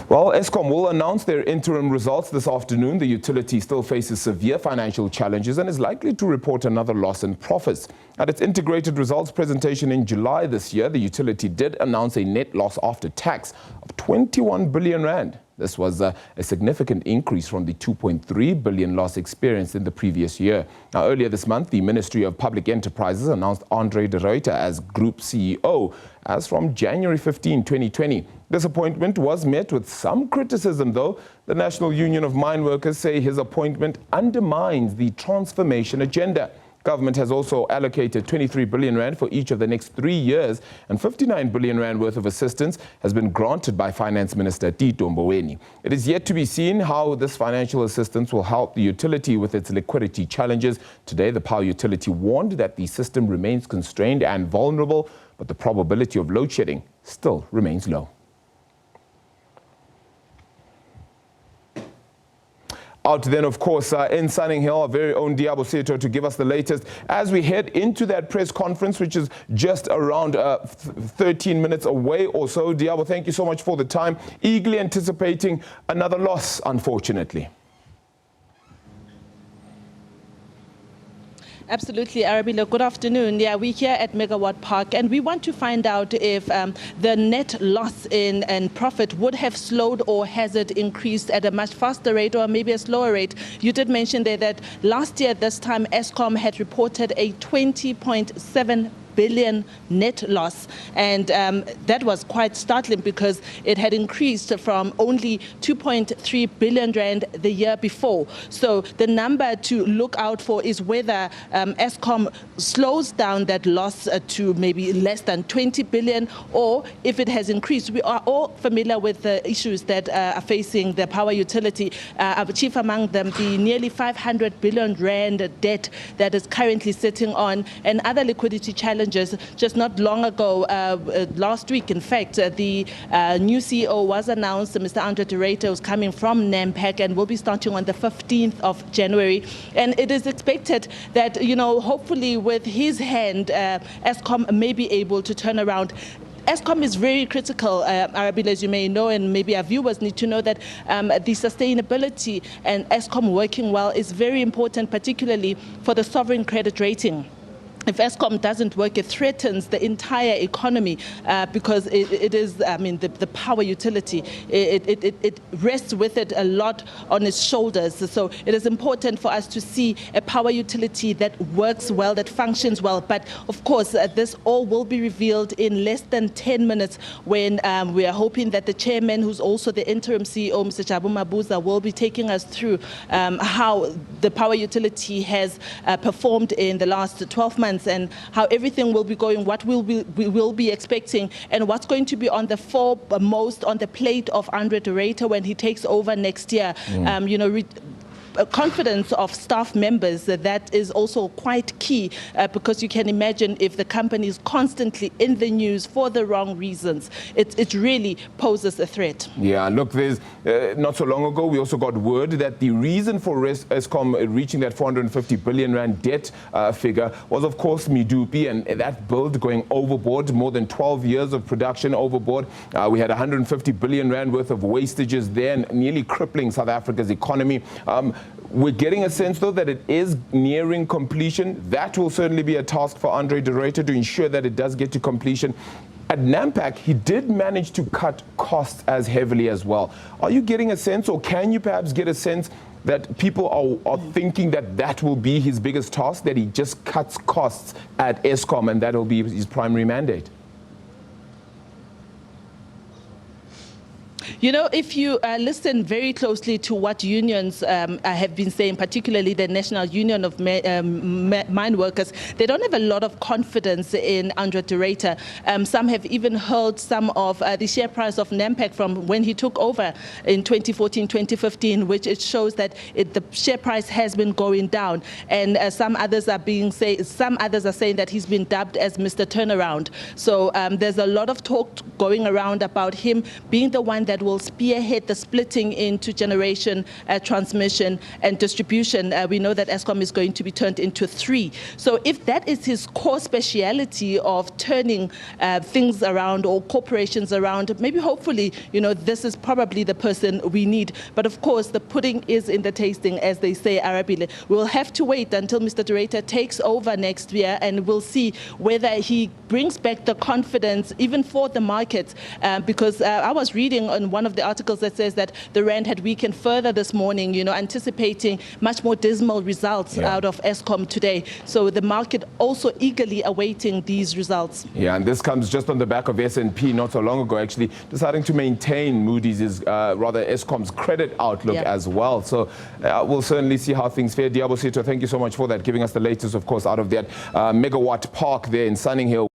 Well, Eskom will announce their interim results this afternoon. The utility still faces severe financial challenges and is likely to report another loss in profits. At its integrated results presentation in July this year, the utility did announce a net loss after tax of 21 billion rand. This was a significant increase from the 2.3 billion loss experienced in the previous year. Now, earlier this month, the Ministry of Public Enterprises announced Andre de Ruyter as Group CEO as from January 15, 2020. This appointment was met with some criticism, though. The National Union of Mine Workers say his appointment undermines the transformation agenda. Government has also allocated 23 billion rand for each of the next 3 years, and 59 billion rand worth of assistance has been granted by Finance Minister Tito Mboweni. It is yet to be seen how this financial assistance will help the utility with its liquidity challenges. Today, the power utility warned that the system remains constrained and vulnerable, but the probability of load shedding still remains low. Out then, of course, in Sunninghill, our very own Liabo Setho to give us the latest as we head into that press conference, which is just around 13 minutes away or so. Liabo, thank you so much for the time. Eagerly anticipating another loss, unfortunately. Absolutely, Arabella. Good afternoon. Yeah, we're here at Megawatt Park, and we want to find out if the net loss in profit would have slowed, or has it increased at a much faster rate or maybe a slower rate. You did mention there that last year, this time, Eskom had reported a 20.7 billion net loss, and that was quite startling because it had increased from only 2.3 billion rand the year before. So the number to look out for is whether Eskom slows down that loss to maybe less than 20 billion, or if it has increased. We are all familiar with the issues that are facing the power utility, chief among them the nearly 500 billion rand debt that is currently sitting on, and other liquidity challenges. Just not long ago, last week, in fact, the new CEO was announced. Mr. Andre de Ruyter was coming from NAMPAC and will be starting on the 15th of January. And it is expected that, you know, hopefully with his hand, Eskom may be able to turn around. Eskom is very critical, Arabella, as you may know, and maybe our viewers need to know that the sustainability and Eskom working well is very important, particularly for the sovereign credit rating. If Eskom doesn't work, it threatens the entire economy because it is, I mean, the power utility. It rests with it a lot on its shoulders. So it is important for us to see a power utility that works well, that functions well. But of course, this all will be revealed in less than 10 minutes when we are hoping that the chairman, who's also the interim CEO, Mr. Jabu Mabuza, will be taking us through how the power utility has performed in the last 12 months. And how everything will be going, what we will be expecting, and what's going to be on the foremost on the plate of Andre de Ruyter when he takes over next year. You know, confidence of staff members, that is also quite key because you can imagine if the company is constantly in the news for the wrong reasons, it really poses a threat. Yeah, look, there's not so long ago we also got word that the reason for Eskom reaching that 450 billion rand debt figure was, of course, Medupi and that build going overboard, more than 12 years of production overboard. We had 150 billion rand worth of wastages there, and nearly crippling South Africa's economy. We're getting a sense, though, that it is nearing completion. That will certainly be a task for Andre de Ruyter to ensure that it does get to completion. At NAMPAC, he did manage to cut costs as heavily as well. Are you getting a sense, or can you perhaps get a sense that people are thinking that that will be his biggest task, that he just cuts costs at Eskom and that will be his primary mandate? You know, if you listen very closely to what unions have been saying, particularly the National Union of Mine Workers, they don't have a lot of confidence in Andre de Ruyter. Some have even held some of the share price of NAMPAC from when he took over in 2014, 2015, which it shows that the share price has been going down. And some others are saying that he's been dubbed as Mr. Turnaround. So there's a lot of talk going around about him being the one that that will spearhead the splitting into generation, transmission and distribution. We know that Eskom is going to be turned into 3. So if that is his core speciality of turning things around or corporations around, maybe hopefully, this is probably the person we need. But of course, the pudding is in the tasting, as they say, Arabile. We'll have to wait until Mr. Director takes over next year, and we'll see whether he brings back the confidence even for the markets. Because I was reading on one of the articles that says that the rand had weakened further this morning, anticipating much more dismal results out of Eskom today. So the market also eagerly awaiting these results. Yeah, and this comes just on the back of S&P not so long ago, actually deciding to maintain Moody's, rather Eskom's credit outlook as well. So we'll certainly see how things fare. Liabo Setho, thank you so much for that, giving us the latest, of course, out of that Megawatt Park there in Sunninghill.